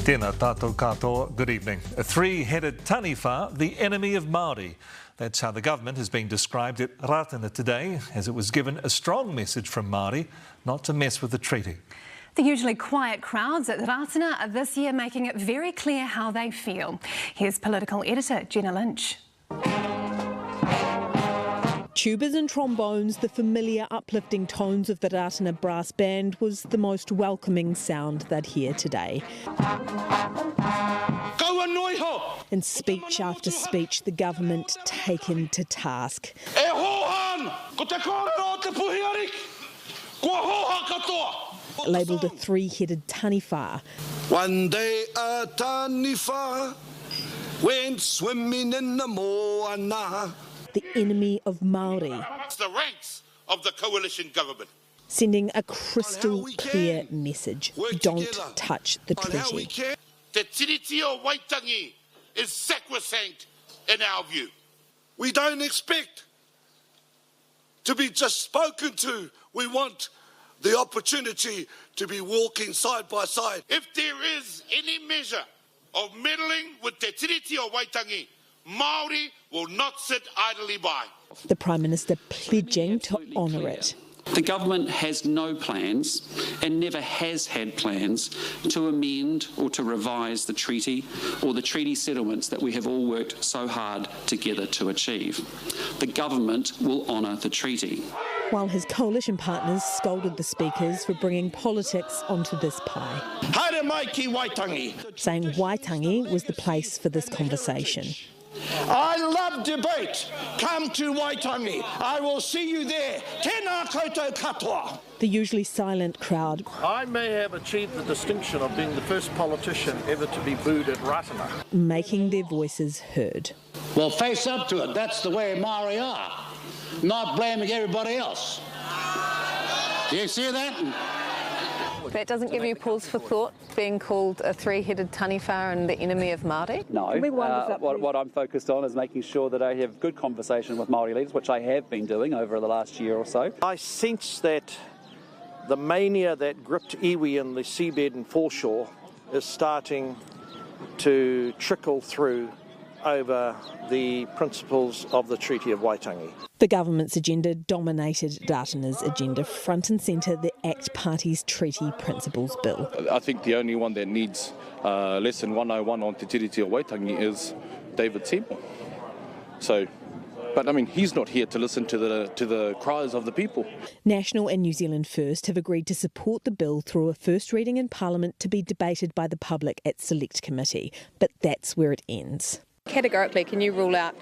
Tēnā tātou katoa, good evening. A three-headed taniwha, the enemy of Māori. That's how the government has been described at Rātana today, as it was given a strong message from Māori not to mess with the treaty. The usually quiet crowds at Rātana are this year making it very clear how they feel. Here's political editor Jenna Lynch. Tubas and trombones, the familiar uplifting tones of the Rātana brass band was the most welcoming sound they'd hear today. In speech after speech, the government taken to task. Labelled a three-headed taniwha. One day a taniwha went swimming in the moana. The enemy of Māori. It's the ranks of the coalition government. Sending a crystal clear message. Don't touch the treaty. The tiriti o Waitangi is sacrosanct in our view. We don't expect to be just spoken to. We want the opportunity to be walking side by side. If there is any measure of meddling with the tiriti o Waitangi, Māori will not sit idly by. The Prime Minister pledging to honour it. The government has no plans and never has had plans to amend or to revise the treaty or the treaty settlements that we have all worked so hard together to achieve. The government will honour the treaty. While his coalition partners scolded the speakers for bringing politics onto this pie. Haere mai ki Waitangi. Saying Waitangi was the place for this conversation. I love debate. Come to Waitangi. I will see you there. Tēnā koutou katoa. The usually silent crowd. I may have achieved the distinction of being the first politician ever to be booed at Rātana. Making their voices heard. Well, face up to it. That's the way Māori are. Not blaming everybody else. Do you see that? That doesn't give you pause for thought, being called a three-headed taniwha and the enemy of Māori? No, what I'm focused on is making sure that I have good conversation with Māori leaders, which I have been doing over the last year or so. I sense that the mania that gripped iwi in the seabed and foreshore is starting to trickle through over the principles of the Treaty of Waitangi. The government's agenda dominated Rātana's agenda, front and centre the ACT Party's Treaty Principles Bill. I think the only one that needs lesson 101 on Te Tiriti o Waitangi is David Seymour. But I mean, he's not here to listen to the cries of the people. National and New Zealand First have agreed to support the bill through a first reading in Parliament to be debated by the public at Select Committee. But that's where it ends. Categorically, can you rule out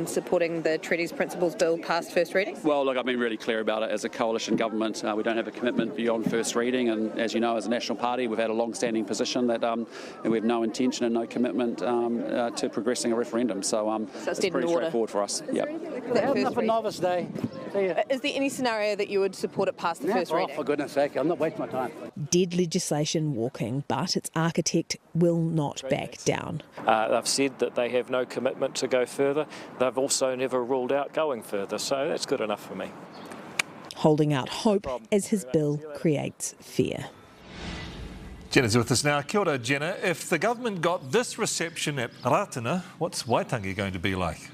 supporting the Treaty's Principles Bill past first reading? Well, look, I've been really clear about it. As a coalition government, we don't have a commitment beyond first reading, and as you know, as a national party, we've had a long-standing position that we have no intention and no commitment to progressing a referendum. So it's pretty straightforward for us. Nothing novice day. Is there any scenario that you would support it past the first reading? For goodness sake, I'm not wasting my time. Dead legislation walking, but its architect will not back down. They've said that they have no commitment to go further. They've also never ruled out going further, so that's good enough for me. Holding out hope as his bill creates fear. Jenna's with us now. Kia ora, Jenna. If the government got this reception at Rātana, what's Waitangi going to be like?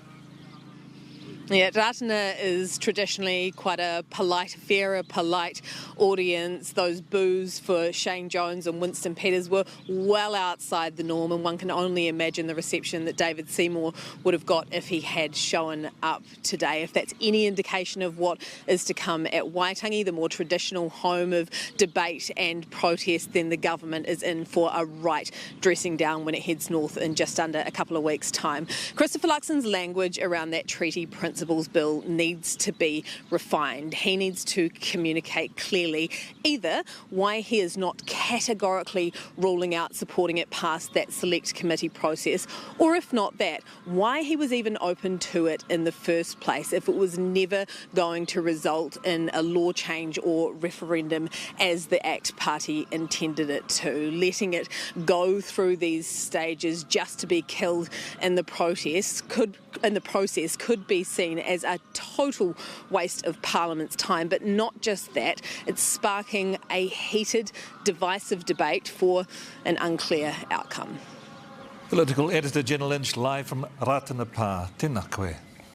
Yeah, Rātana is traditionally quite a polite affair, a polite audience. Those boos for Shane Jones and Winston Peters were well outside the norm, and one can only imagine the reception that David Seymour would have got if he had shown up today. If that's any indication of what is to come at Waitangi, the more traditional home of debate and protest, then the government is in for a right dressing down when it heads north in just under a couple of weeks' time. Christopher Luxon's language around that treaty principles bill needs to be refined. He needs to communicate clearly either why he is not categorically ruling out supporting it past that select committee process, or if not that, why he was even open to it in the first place if it was never going to result in a law change or referendum as the ACT Party intended it to. Letting it go through these stages just to be killed in the process could be seen seen as a total waste of Parliament's time. But not just that, it's sparking a heated, divisive debate for an unclear outcome. Political editor Jenna Lynch live from Rātana. Tēnā koe.